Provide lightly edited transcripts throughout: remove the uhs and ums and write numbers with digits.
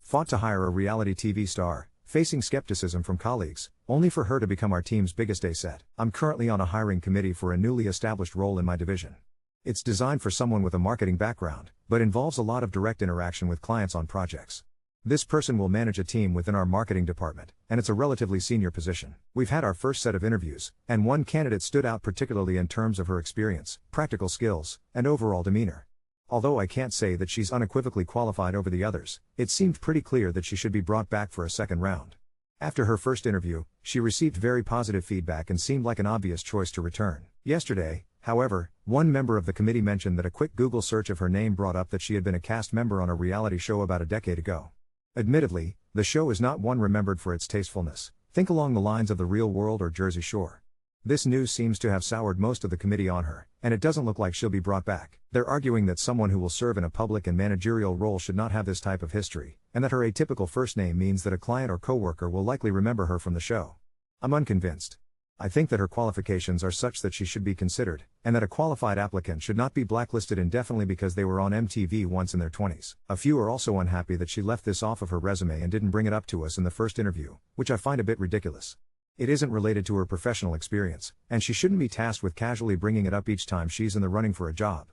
Fought to hire a reality TV star, facing skepticism from colleagues, only for her to become our team's biggest asset. I'm currently on a hiring committee for a newly established role in my division. It's designed for someone with a marketing background, but involves a lot of direct interaction with clients on projects. This person will manage a team within our marketing department, and it's a relatively senior position. We've had our first set of interviews, and one candidate stood out particularly in terms of her experience, practical skills, and overall demeanor. Although I can't say that she's unequivocally qualified over the others, it seemed pretty clear that she should be brought back for a second round. After her first interview, she received very positive feedback and seemed like an obvious choice to return. Yesterday, however, one member of the committee mentioned that a quick Google search of her name brought up that she had been a cast member on a reality show about a decade ago. Admittedly, the show is not one remembered for its tastefulness. Think along the lines of The Real World or Jersey Shore. This news seems to have soured most of the committee on her, and it doesn't look like she'll be brought back. They're arguing that someone who will serve in a public and managerial role should not have this type of history, and that her atypical first name means that a client or coworker will likely remember her from the show. I'm unconvinced. I think that her qualifications are such that she should be considered, and that a qualified applicant should not be blacklisted indefinitely because they were on MTV once in their 20s. A few are also unhappy that she left this off of her resume and didn't bring it up to us in the first interview, which I find a bit ridiculous. It isn't related to her professional experience, and she shouldn't be tasked with casually bringing it up each time she's in the running for a job.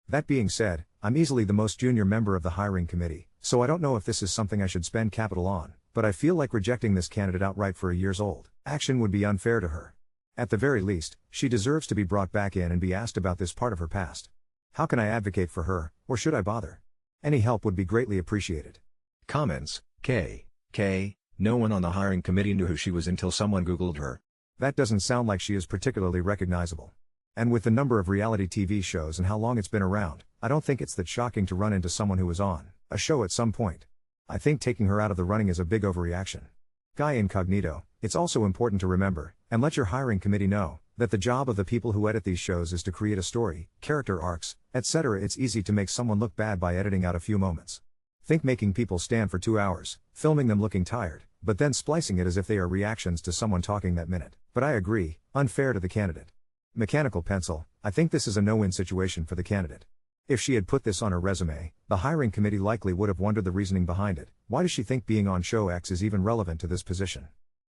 That being said, I'm easily the most junior member of the hiring committee, so I don't know if this is something I should spend capital on, but I feel like rejecting this candidate outright for a year's old action would be unfair to her. At the very least, she deserves to be brought back in and be asked about this part of her past. How can I advocate for her, or should I bother? Any help would be greatly appreciated. Comments: no one on the hiring committee knew who she was until someone Googled her. That doesn't sound like she is particularly recognizable. And with the number of reality TV shows and how long it's been around, I don't think it's that shocking to run into someone who was on a show at some point. I think taking her out of the running is a big overreaction. Guy incognito, it's also important to remember, and let your hiring committee know, that the job of the people who edit these shows is to create a story, character arcs, etc. It's easy to make someone look bad by editing out a few moments. Think making people stand for 2 hours, filming them looking tired, but then splicing it as if they are reactions to someone talking that minute. But I agree, unfair to the candidate. Mechanical pencil, I think this is a no-win situation for the candidate. If she had put this on her resume, the hiring committee likely would have wondered the reasoning behind it. Why does she think being on show X is even relevant to this position?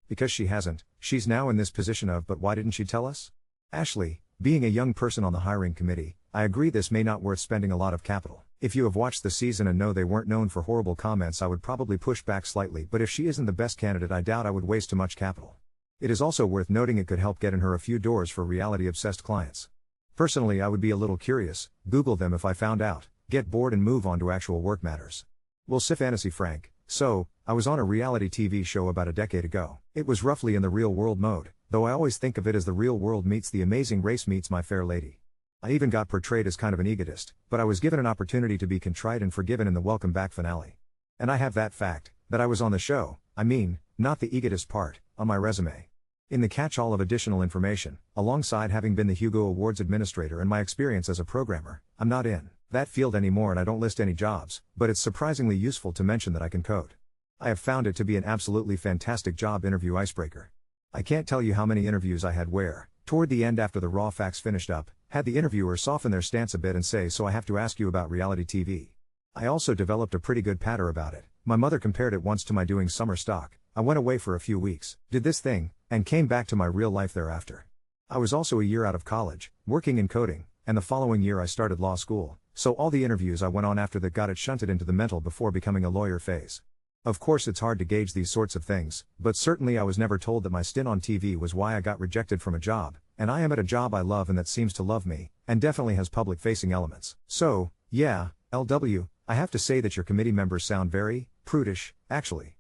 Because she hasn't, she's now in this position of but why didn't she tell us? Ashley, being a young person on the hiring committee, I agree this may not worth spending a lot of capital. If you have watched the season and know they weren't known for horrible comments, I would probably push back slightly, but if she isn't the best candidate, I doubt I would waste too much capital. It is also worth noting it could help get in her a few doors for reality-obsessed clients. Personally, I would be a little curious, Google them if I found out, get bored and move on to actual work matters. We'll say fantasy Frank. So, I was on a reality TV show about a decade ago. It was roughly in the real world mode, though I always think of it as The Real World meets The Amazing Race meets My Fair Lady. I even got portrayed as kind of an egotist, but I was given an opportunity to be contrite and forgiven in the welcome back finale. And I have that fact, that I was on the show, not the egotist part, on my resume. In the catch-all of additional information, alongside having been the Hugo Awards administrator and my experience as a programmer, I'm not in that field anymore and I don't list any jobs, but it's surprisingly useful to mention that I can code. I have found it to be an absolutely fantastic job interview icebreaker. I can't tell you how many interviews I had where, toward the end after the raw facts finished up, had the interviewer soften their stance a bit and say, so I have to ask you about reality TV. I also developed a pretty good patter about it. My mother compared it once to my doing summer stock. I went away for a few weeks, did this thing, and came back to my real life thereafter. I was also a year out of college, working in coding, and the following year I started law school, so all the interviews I went on after that got it shunted into the mental before becoming a lawyer phase. Of course it's hard to gauge these sorts of things, but certainly I was never told that my stint on TV was why I got rejected from a job, and I am at a job I love and that seems to love me, and definitely has public-facing elements. So, yeah, LW, I have to say that your committee members sound very prudish, actually.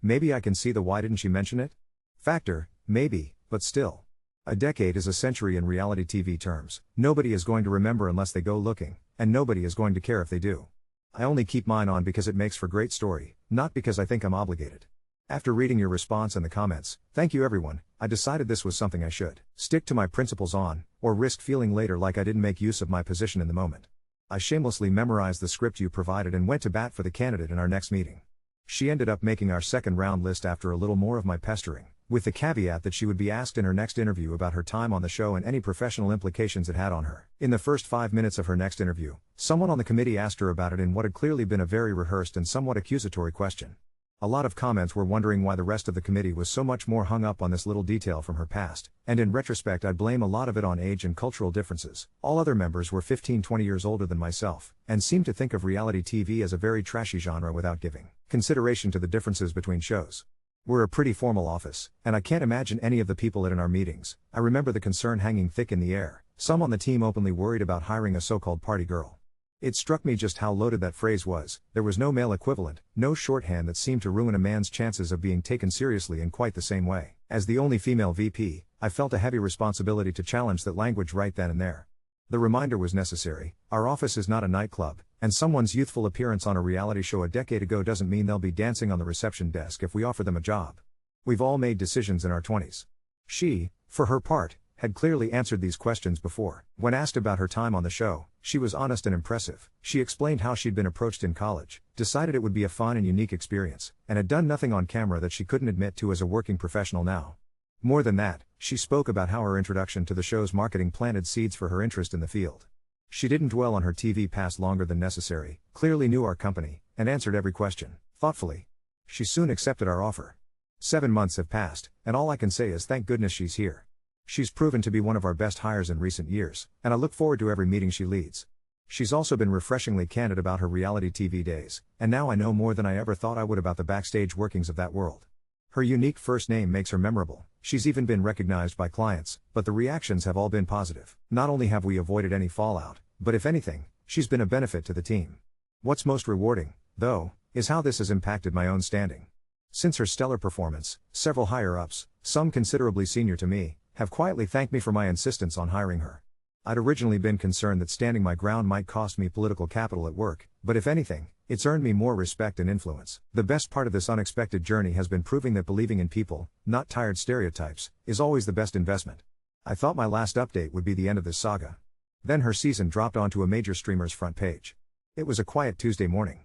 Maybe I can see the why didn't she mention it factor, maybe, but still. A decade is a century in reality TV terms. Nobody is going to remember unless they go looking, and nobody is going to care if they do. I only keep mine on because it makes for great story, not because I think I'm obligated. After reading your response and the comments, thank you everyone, I decided this was something I should stick to my principles on, or risk feeling later like I didn't make use of my position in the moment. I shamelessly memorized the script you provided and went to bat for the candidate in our next meeting. She ended up making our second round list after a little more of my pestering, with the caveat that she would be asked in her next interview about her time on the show and any professional implications it had on her. In the first 5 minutes of her next interview, someone on the committee asked her about it in what had clearly been a very rehearsed and somewhat accusatory question. A lot of comments were wondering why the rest of the committee was so much more hung up on this little detail from her past, and in retrospect I'd blame a lot of it on age and cultural differences. All other members were 15-20 years older than myself, and seemed to think of reality TV as a very trashy genre without giving consideration to the differences between shows. We're a pretty formal office, and I can't imagine any of the people in our meetings. I remember the concern hanging thick in the air, some on the team openly worried about hiring a so-called party girl. It struck me just how loaded that phrase was. There was no male equivalent, no shorthand that seemed to ruin a man's chances of being taken seriously in quite the same way. As the only female VP, I felt a heavy responsibility to challenge that language right then and there. The reminder was necessary. Our office is not a nightclub, and someone's youthful appearance on a reality show a decade ago doesn't mean they'll be dancing on the reception desk if we offer them a job. We've all made decisions in our 20s. She, for her part, had clearly answered these questions before. When asked about her time on the show, she was honest and impressive. She explained how she'd been approached in college, decided it would be a fun and unique experience, and had done nothing on camera that she couldn't admit to as a working professional now. More than that, she spoke about how her introduction to the show's marketing planted seeds for her interest in the field. She didn't dwell on her TV past longer than necessary, clearly knew our company, and answered every question, thoughtfully. She soon accepted our offer. 7 months have passed, and all I can say is thank goodness she's here. She's proven to be one of our best hires in recent years, and I look forward to every meeting she leads. She's also been refreshingly candid about her reality TV days, and now I know more than I ever thought I would about the backstage workings of that world. Her unique first name makes her memorable. She's even been recognized by clients, but the reactions have all been positive. Not only have we avoided any fallout, but if anything, she's been a benefit to the team. What's most rewarding, though, is how this has impacted my own standing. Since her stellar performance, several higher-ups, some considerably senior to me, have quietly thanked me for my insistence on hiring her. I'd originally been concerned that standing my ground might cost me political capital at work, but if anything, it's earned me more respect and influence. The best part of this unexpected journey has been proving that believing in people, not tired stereotypes, is always the best investment. I thought my last update would be the end of this saga. Then her season dropped onto a major streamer's front page. It was a quiet Tuesday morning.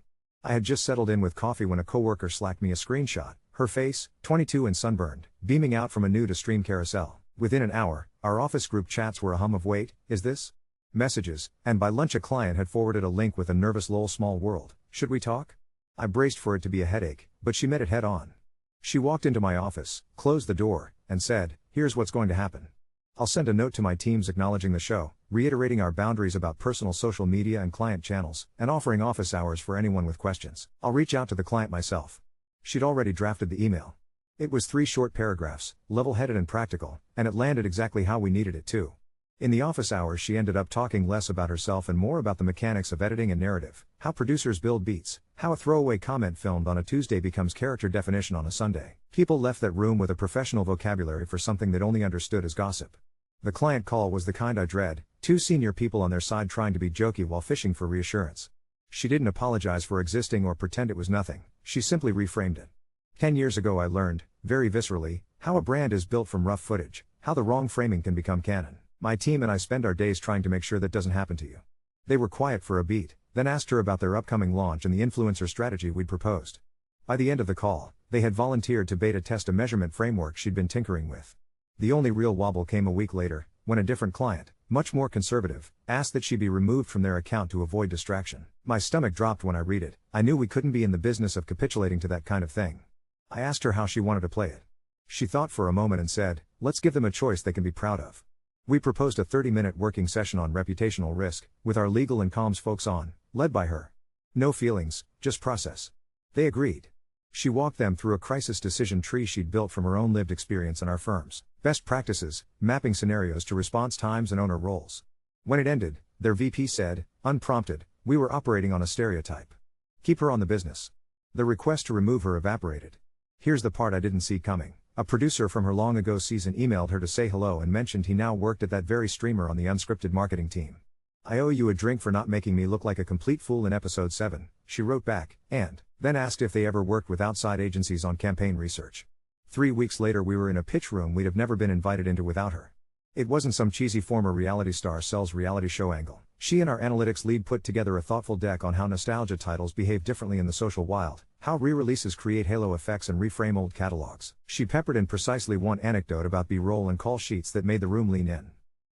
I had just settled in with coffee when a coworker slacked me a screenshot, her face, 22 and sunburned, beaming out from a new-to-stream carousel. Within an hour, our office group chats were a hum of "wait, is this?" messages, and by lunch a client had forwarded a link with a nervous "lol small world, should we talk?" I braced for it to be a headache, but she met it head on. She walked into my office, closed the door, and said, "Here's what's going to happen. I'll send a note to my teams acknowledging the show, reiterating our boundaries about personal social media and client channels, and offering office hours for anyone with questions. I'll reach out to the client myself." She'd already drafted the email. It was 3 short paragraphs, level-headed and practical, and it landed exactly how we needed it to. In the office hours she ended up talking less about herself and more about the mechanics of editing and narrative, how producers build beats, how a throwaway comment filmed on a Tuesday becomes character definition on a Sunday. People left that room with a professional vocabulary for something they'd only understood as gossip. The client call was the kind I dread, 2 senior people on their side trying to be jokey while fishing for reassurance. She didn't apologize for existing or pretend it was nothing, she simply reframed it. 10 years ago I learned, very viscerally, how a brand is built from rough footage, how the wrong framing can become canon. My team and I spend our days trying to make sure that doesn't happen to you. They were quiet for a beat, then asked her about their upcoming launch and the influencer strategy we'd proposed. By the end of the call, they had volunteered to beta test a measurement framework she'd been tinkering with. The only real wobble came a week later, when a different client, much more conservative, asked that she be removed from their account to avoid distraction. My stomach dropped when I read it. I knew we couldn't be in the business of capitulating to that kind of thing. I asked her how she wanted to play it. She thought for a moment and said, "Let's give them a choice they can be proud of." We proposed a 30-minute working session on reputational risk, with our legal and comms folks on, led by her. No feelings, just process. They agreed. She walked them through a crisis decision tree she'd built from her own lived experience and our firm's best practices, mapping scenarios to response times and owner roles. When it ended, their VP said, unprompted, we were operating on a stereotype. Keep her on the business. The request to remove her evaporated. Here's the part I didn't see coming. A producer from her long-ago season emailed her to say hello and mentioned he now worked at that very streamer on the unscripted marketing team. "I owe you a drink for not making me look like a complete fool in episode 7, she wrote back, and then asked if they ever worked with outside agencies on campaign research. 3 weeks later we were in a pitch room we'd have never been invited into without her. It wasn't some cheesy former reality star sells reality show angle. She and our analytics lead put together a thoughtful deck on how nostalgia titles behave differently in the social wild, how re-releases create halo effects and reframe old catalogs. She peppered in precisely one anecdote about B-roll and call sheets that made the room lean in.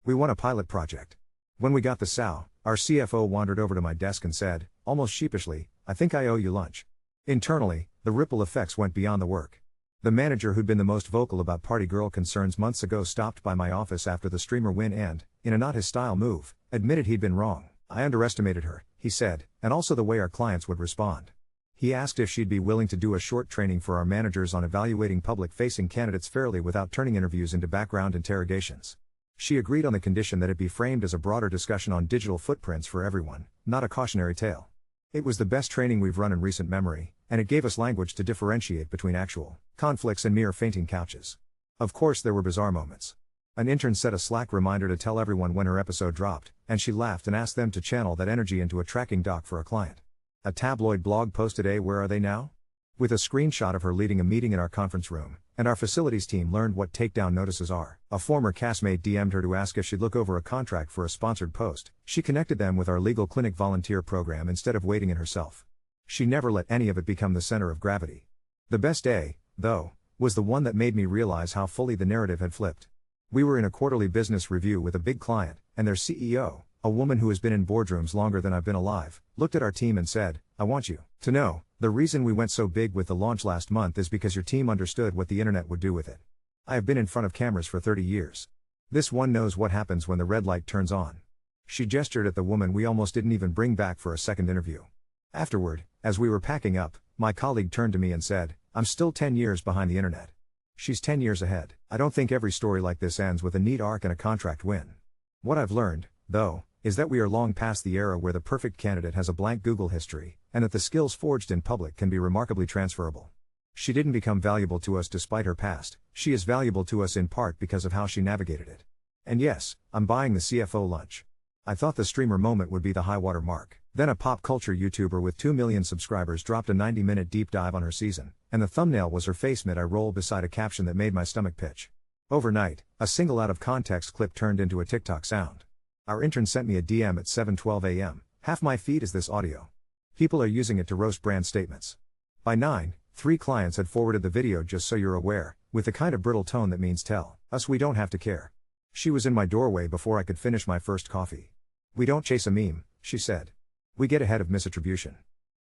We won a pilot project. When we got the sow, our CFO wandered over to my desk and said, almost sheepishly, "I think I owe you lunch." Internally, the ripple effects went beyond the work. The manager who'd been the most vocal about party girl concerns months ago stopped by my office after the streamer win and, in a not-his-style move, admitted he'd been wrong. "I underestimated her," he said, "and also the way our clients would respond." He asked if she'd be willing to do a short training for our managers on evaluating public-facing candidates fairly without turning interviews into background interrogations. She agreed on the condition that it be framed as a broader discussion on digital footprints for everyone, not a cautionary tale. It was the best training we've run in recent memory, and it gave us language to differentiate between actual conflicts and mere fainting couches. Of course, there were bizarre moments. An intern set a Slack reminder to tell everyone when her episode dropped, and she laughed and asked them to channel that energy into a tracking doc for a client. A tabloid blog posted a "Where are they now?" with a screenshot of her leading a meeting in our conference room, and our facilities team learned what takedown notices are. A former castmate DM'd her to ask if she'd look over a contract for a sponsored post. She connected them with our legal clinic volunteer program instead of wading in herself. She never let any of it become the center of gravity. The best day, though, was the one that made me realize how fully the narrative had flipped. We were in a quarterly business review with a big client, and their CEO, a woman who has been in boardrooms longer than I've been alive, looked at our team and said, "I want you to know, the reason we went so big with the launch last month is because your team understood what the internet would do with it. I have been in front of cameras for 30 years. This one knows what happens when the red light turns on." She gestured at the woman we almost didn't even bring back for a second interview. Afterward, as we were packing up, my colleague turned to me and said, "I'm still 10 years behind the internet. She's 10 years ahead." I don't think every story like this ends with a neat arc and a contract win. What I've learned, though, is that we are long past the era where the perfect candidate has a blank Google history, and that the skills forged in public can be remarkably transferable. She didn't become valuable to us despite her past, she is valuable to us in part because of how she navigated it. And yes, I'm buying the CFO lunch. I thought the streamer moment would be the high-water mark. Then a pop culture YouTuber with 2 million subscribers dropped a 90-minute deep dive on her season, and the thumbnail was her face mid-eye roll beside a caption that made my stomach pitch. Overnight, a single out-of-context clip turned into a TikTok sound. Our intern sent me a DM at 7:12 a.m. Half my feed is this audio. People are using it to roast brand statements. By 9, 3 clients had forwarded the video just so you're aware, with the kind of brittle tone that means tell us we don't have to care. She was in my doorway before I could finish my first coffee. "We don't chase a meme," she said. "We get ahead of misattribution."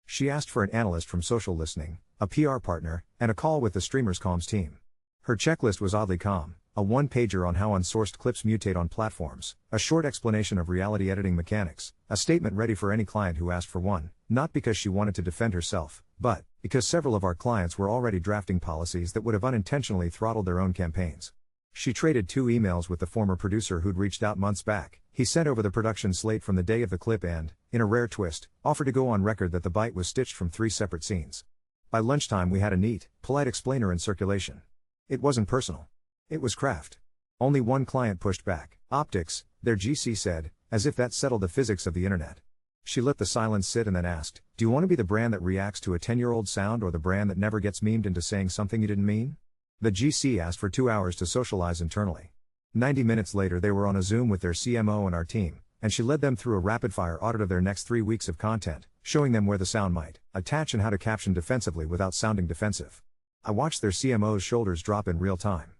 She asked for an analyst from social listening, a PR partner, and a call with the streamer's comms team. Her checklist was oddly calm: a one-pager on how unsourced clips mutate on platforms, a short explanation of reality editing mechanics, a statement ready for any client who asked for one, not because she wanted to defend herself, but because several of our clients were already drafting policies that would have unintentionally throttled their own campaigns. She traded 2 emails with the former producer who'd reached out months back. He sent over the production slate from the day of the clip and, in a rare twist, offered to go on record that the bite was stitched from 3 separate scenes. By lunchtime we had a neat, polite explainer in circulation. It wasn't personal. It was craft. Only one client pushed back. Optics, their GC said, as if that settled the physics of the internet. She let the silence sit and then asked, "Do you want to be the brand that reacts to a 10-year-old sound or the brand that never gets memed into saying something you didn't mean?" The GC asked for 2 hours to socialize internally. 90 minutes later they were on a Zoom with their CMO and our team, and she led them through a rapid-fire audit of their next 3 weeks of content, showing them where the sound might attach and how to caption defensively without sounding defensive. I watched their CMO's shoulders drop in real time.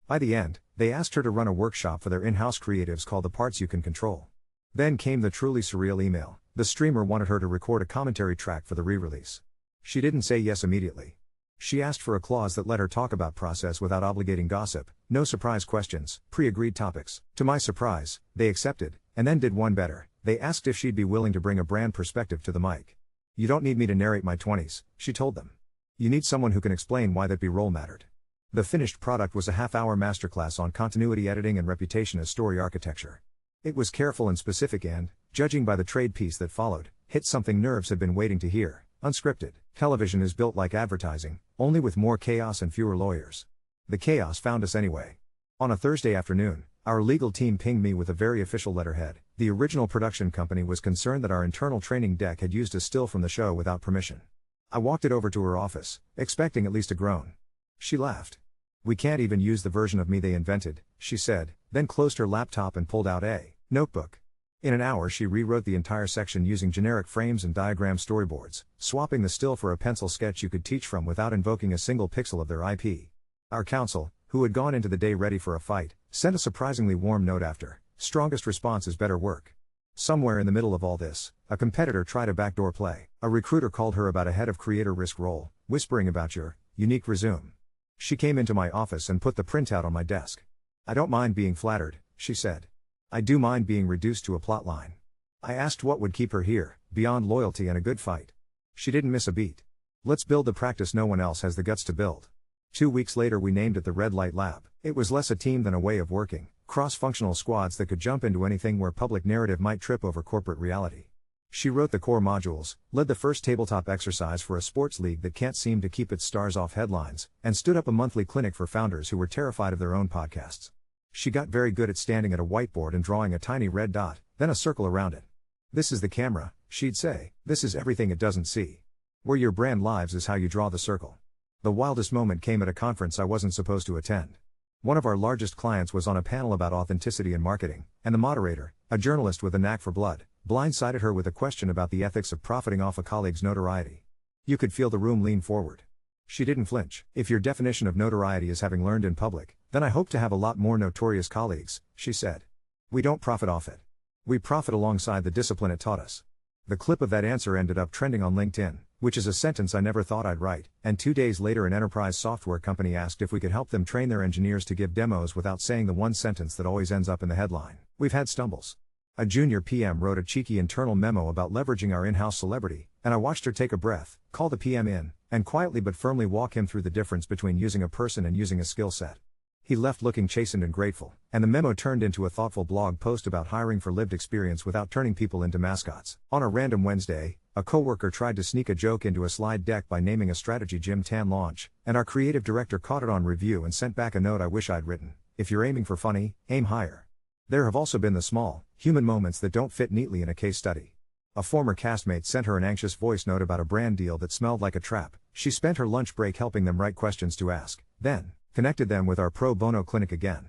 By the end, they asked her to run a workshop for their in-house creatives called The Parts You Can Control. Then came the truly surreal email. The streamer wanted her to record a commentary track for the re-release. She didn't say yes immediately. She asked for a clause that let her talk about process without obligating gossip, no surprise questions, pre-agreed topics. To my surprise, they accepted, and then did one better. They asked if she'd be willing to bring a brand perspective to the mic. "You don't need me to narrate my 20s, she told them. "You need someone who can explain why that B-roll mattered." The finished product was a half-hour masterclass on continuity editing and reputation as story architecture. It was careful and specific and, judging by the trade piece that followed, hit something nerves had been waiting to hear: unscripted. Television is built like advertising, only with more chaos and fewer lawyers. The chaos found us anyway. On a Thursday afternoon, our legal team pinged me with a very official letterhead. The original production company was concerned that our internal training deck had used a still from the show without permission. I walked it over to her office, expecting at least a groan. She laughed. We can't even use the version of me they invented, she said, then closed her laptop and pulled out a notebook. In an hour she rewrote the entire section using generic frames and diagram storyboards, swapping the still for a pencil sketch you could teach from without invoking a single pixel of their IP. Our counsel, who had gone into the day ready for a fight, sent a surprisingly warm note after. Strongest response is better work. Somewhere in the middle of all this, a competitor tried a backdoor play. A recruiter called her about a head of creator risk role, whispering about your unique resume. She came into my office and put the printout on my desk. I don't mind being flattered, she said. I do mind being reduced to a plot line. I asked what would keep her here, beyond loyalty and a good fight. She didn't miss a beat. Let's build the practice no one else has the guts to build. 2 weeks later we named it the Red Light Lab. It was less a team than a way of working, cross-functional squads that could jump into anything where public narrative might trip over corporate reality. She wrote the core modules, led the first tabletop exercise for a sports league that can't seem to keep its stars off headlines, and stood up a monthly clinic for founders who were terrified of their own podcasts. She got very good at standing at a whiteboard and drawing a tiny red dot, then a circle around it. This is the camera, she'd say, this is everything it doesn't see. Where your brand lives is how you draw the circle. The wildest moment came at a conference I wasn't supposed to attend. One of our largest clients was on a panel about authenticity in marketing, and the moderator, a journalist with a knack for blood, blindsided her with a question about the ethics of profiting off a colleague's notoriety. You could feel the room lean forward. She didn't flinch. If your definition of notoriety is having learned in public, then I hope to have a lot more notorious colleagues, she said. We don't profit off it. We profit alongside the discipline it taught us. The clip of that answer ended up trending on LinkedIn, which is a sentence I never thought I'd write, and 2 days later an enterprise software company asked if we could help them train their engineers to give demos without saying the one sentence that always ends up in the headline. We've had stumbles. A junior PM wrote a cheeky internal memo about leveraging our in-house celebrity, and I watched her take a breath, call the PM in, and quietly but firmly walk him through the difference between using a person and using a skill set. He left looking chastened and grateful, and the memo turned into a thoughtful blog post about hiring for lived experience without turning people into mascots. On a random Wednesday, a coworker tried to sneak a joke into a slide deck by naming a strategy gym tan launch, and our creative director caught it on review and sent back a note I wish I'd written. If you're aiming for funny, aim higher. There have also been the small, human moments that don't fit neatly in a case study. A former castmate sent her an anxious voice note about a brand deal that smelled like a trap. She spent her lunch break helping them write questions to ask, then connected them with our pro bono clinic again.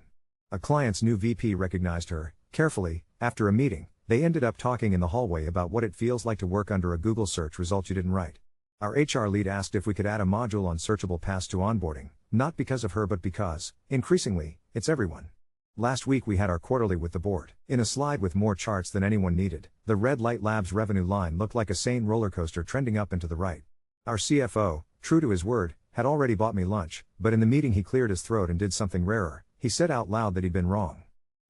A client's new VP recognized her, carefully. After a meeting, they ended up talking in the hallway about what it feels like to work under a Google search result you didn't write. Our HR lead asked if we could add a module on searchable paths to onboarding, not because of her but because, increasingly, it's everyone. Last week we had our quarterly with the board. In a slide with more charts than anyone needed, the Red Light Labs revenue line looked like a sane roller coaster trending up and to the right. Our CFO, true to his word, had already bought me lunch, but in the meeting he cleared his throat and did something rarer. He said out loud that he'd been wrong.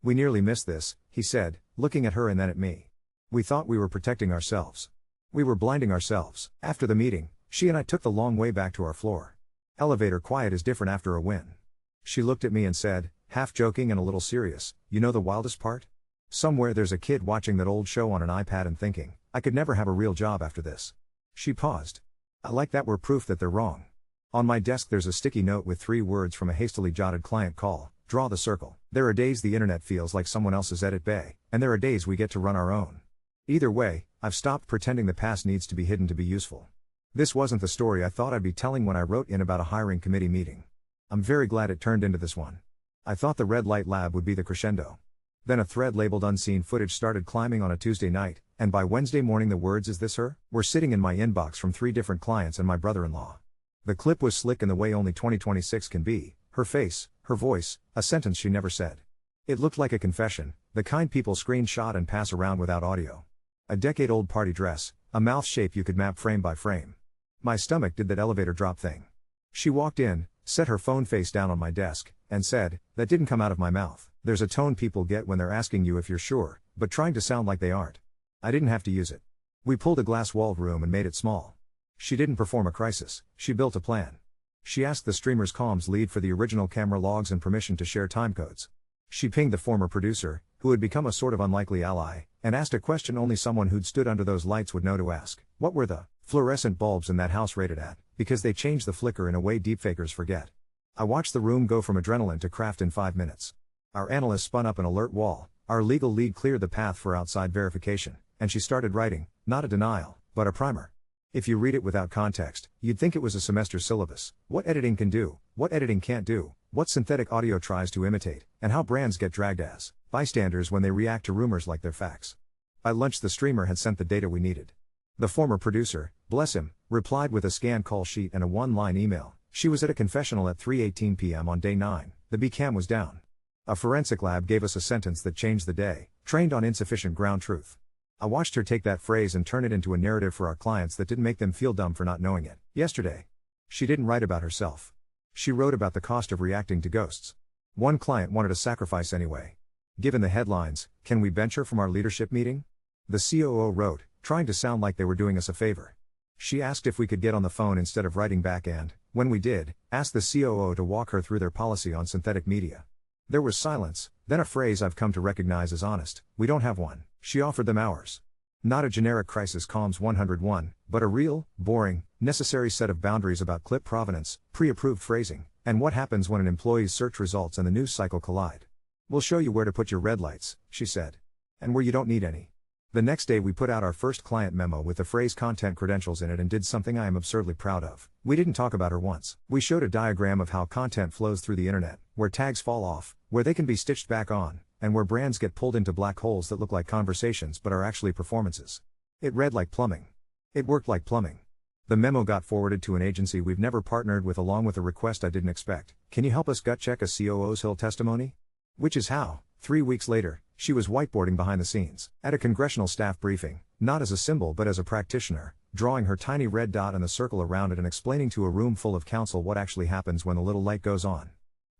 We nearly missed this, he said, looking at her and then at me. We thought we were protecting ourselves. We were blinding ourselves. After the meeting, she and I took the long way back to our floor. Elevator quiet is different after a win. She looked at me and said, half joking and a little serious, you know the wildest part? Somewhere there's a kid watching that old show on an iPad and thinking, I could never have a real job after this. She paused. I like that we're proof that they're wrong. On my desk there's a sticky note with 3 words from a hastily jotted client call, draw the circle. There are days the internet feels like someone else's edit bay, and there are days we get to run our own. Either way, I've stopped pretending the past needs to be hidden to be useful. This wasn't the story I thought I'd be telling when I wrote in about a hiring committee meeting. I'm very glad it turned into this one. I thought the Red Light Lab would be the crescendo. Then a thread labeled unseen footage started climbing on a Tuesday night, and by Wednesday morning the words "Is this her?" were sitting in my inbox from 3 different clients and my brother-in-law. The clip was slick in the way only 2026 can be, her face, her voice, a sentence she never said. It looked like a confession, the kind people screenshot and pass around without audio. A decade-old party dress, a mouth shape you could map frame by frame. My stomach did that elevator drop thing. She walked in, set her phone face down on my desk, and said, that didn't come out of my mouth. There's a tone people get when they're asking you if you're sure, but trying to sound like they aren't. I didn't have to use it. We pulled a glass-walled room and made it small. She didn't perform a crisis, she built a plan. She asked the streamer's comms lead for the original camera logs and permission to share timecodes. She pinged the former producer, who had become a sort of unlikely ally, and asked a question only someone who'd stood under those lights would know to ask. What were the fluorescent bulbs in that house rated at? Because they changed the flicker in a way deepfakers forget. I watched the room go from adrenaline to craft in 5 minutes. Our analyst spun up an alert wall, our legal lead cleared the path for outside verification, and she started writing, not a denial, but a primer. If you read it without context, you'd think it was a semester syllabus. What editing can do, what editing can't do, what synthetic audio tries to imitate, and how brands get dragged as bystanders when they react to rumors like they're facts. By lunch, the streamer had sent the data we needed. The former producer, bless him, replied with a scanned call sheet and a one-line email. She was at a confessional at 3:18 p.m. on day 9, the B-cam was down. A forensic lab gave us a sentence that changed the day, trained on insufficient ground truth. I watched her take that phrase and turn it into a narrative for our clients that didn't make them feel dumb for not knowing it. Yesterday, she didn't write about herself. She wrote about the cost of reacting to ghosts. One client wanted a sacrifice anyway. Given the headlines, can we bench her from our leadership meeting? The COO wrote, trying to sound like they were doing us a favor. She asked if we could get on the phone instead of writing back and, when we did, asked the COO to walk her through their policy on synthetic media. There was silence, then a phrase I've come to recognize as honest: we don't have one. She offered them ours. Not a generic crisis comms 101, but a real, boring, necessary set of boundaries about clip provenance, pre-approved phrasing, and what happens when an employee's search results and the news cycle collide. We'll show you where to put your red lights, she said. And where you don't need any. The next day we put out our first client memo with the phrase content credentials in it and did something I am absurdly proud of. We didn't talk about her once. We showed a diagram of how content flows through the internet, where tags fall off, where they can be stitched back on, and where brands get pulled into black holes that look like conversations but are actually performances. It read like plumbing. It worked like plumbing. The memo got forwarded to an agency we've never partnered with along with a request I didn't expect. Can you help us gut check a COO's Hill testimony? Which is how, 3 weeks later, she was whiteboarding behind the scenes, at a congressional staff briefing, not as a symbol but as a practitioner, drawing her tiny red dot and the circle around it and explaining to a room full of counsel what actually happens when the little light goes on.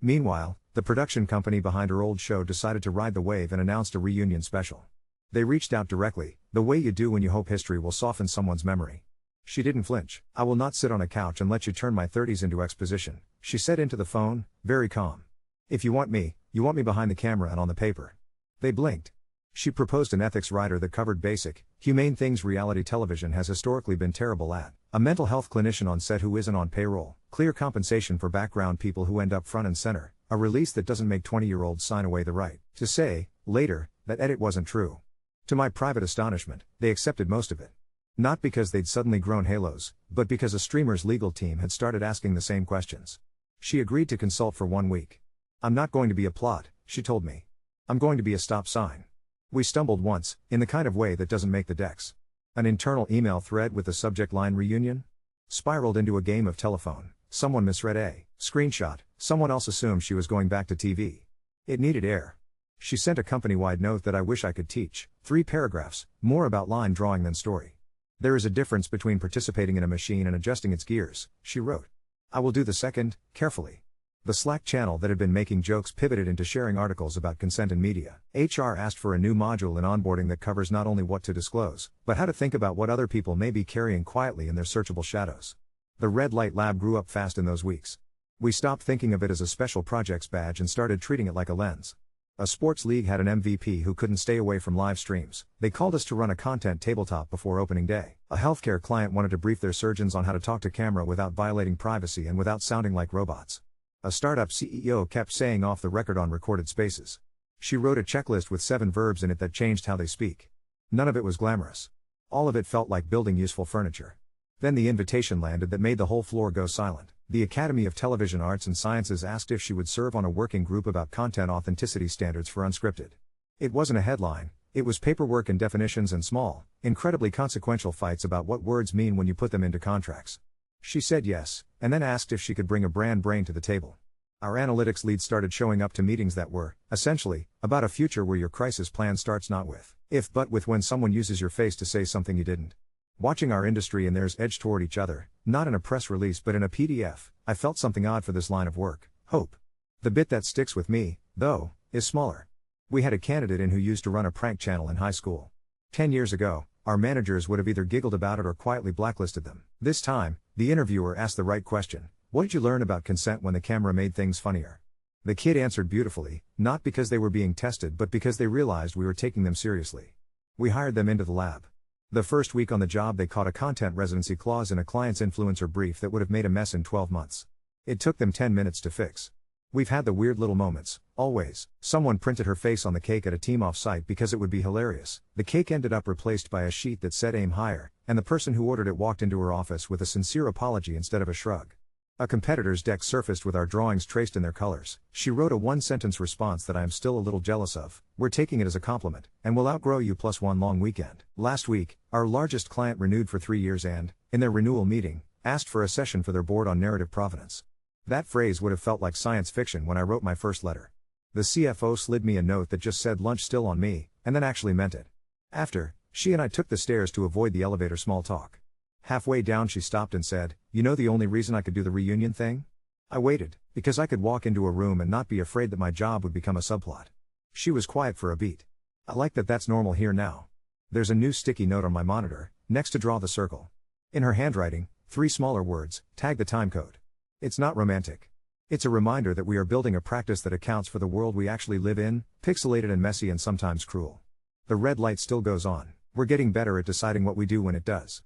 Meanwhile, the production company behind her old show decided to ride the wave and announced a reunion special. They reached out directly, the way you do when you hope history will soften someone's memory. She didn't flinch. I will not sit on a couch and let you turn my 30s into exposition, she said into the phone, very calm. If you want me behind the camera and on the paper. They blinked. She proposed an ethics rider that covered basic, humane things reality television has historically been terrible at: a mental health clinician on set who isn't on payroll, clear compensation for background people who end up front and center, a release that doesn't make 20-year-olds sign away the right to say, later, that edit wasn't true. To my private astonishment, they accepted most of it. Not because they'd suddenly grown halos, but because a streamer's legal team had started asking the same questions. She agreed to consult for 1 week. I'm not going to be a plot, she told me. I'm going to be a stop sign. We stumbled once, in the kind of way that doesn't make the decks. An internal email thread with the subject line reunion spiraled into a game of telephone. Someone misread a screenshot, someone else assumed she was going back to TV. It needed air. She sent a company-wide note that I wish I could teach, 3 paragraphs, more about line drawing than story. There is a difference between participating in a machine and adjusting its gears, she wrote. I will do the second, carefully. The Slack channel that had been making jokes pivoted into sharing articles about consent in media. HR asked for a new module in onboarding that covers not only what to disclose, but how to think about what other people may be carrying quietly in their searchable shadows. The Red Light Lab grew up fast in those weeks. We stopped thinking of it as a special projects badge and started treating it like a lens. A sports league had an MVP who couldn't stay away from live streams. They called us to run a content tabletop before opening day. A healthcare client wanted to brief their surgeons on how to talk to camera without violating privacy and without sounding like robots. A startup CEO kept saying off the record on recorded spaces. She wrote a checklist with 7 verbs in it that changed how they speak. None of it was glamorous. All of it felt like building useful furniture. Then the invitation landed that made the whole floor go silent. The Academy of Television Arts and Sciences asked if she would serve on a working group about content authenticity standards for unscripted. It wasn't a headline, it was paperwork and definitions and small, incredibly consequential fights about what words mean when you put them into contracts. She said yes, and then asked if she could bring a brand brain to the table. Our analytics lead started showing up to meetings that were, essentially, about a future where your crisis plan starts not with if but with when someone uses your face to say something you didn't. Watching our industry and theirs edge toward each other, not in a press release but in a PDF, I felt something odd for this line of work: hope. The bit that sticks with me, though, is smaller. We had a candidate in who used to run a prank channel in high school. 10 years ago, our managers would have either giggled about it or quietly blacklisted them. This time, the interviewer asked the right question: what did you learn about consent when the camera made things funnier? The kid answered beautifully, not because they were being tested but because they realized we were taking them seriously. We hired them into the lab. The first week on the job they caught a content residency clause in a client's influencer brief that would have made a mess in 12 months. It took them 10 minutes to fix. We've had the weird little moments, always. Someone printed her face on the cake at a team off-site because it would be hilarious. The cake ended up replaced by a sheet that said aim higher, and the person who ordered it walked into her office with a sincere apology instead of a shrug. A competitor's deck surfaced with our drawings traced in their colors. She wrote a one-sentence response that I am still a little jealous of. We're taking it as a compliment, and we'll outgrow you plus one long weekend. Last week, our largest client renewed for 3 years and, in their renewal meeting, asked for a session for their board on narrative provenance. That phrase would have felt like science fiction when I wrote my first letter. The CFO slid me a note that just said lunch still on me, and then actually meant it. After, she and I took the stairs to avoid the elevator small talk. Halfway down she stopped and said, "You know the only reason I could do the reunion thing? I waited, because I could walk into a room and not be afraid that my job would become a subplot." She was quiet for a beat. I like that that's normal here now. There's a new sticky note on my monitor, next to draw the circle. In her handwriting, 3 smaller words, tag the time code. It's not romantic. It's a reminder that we are building a practice that accounts for the world we actually live in, pixelated and messy and sometimes cruel. The red light still goes on. We're getting better at deciding what we do when it does.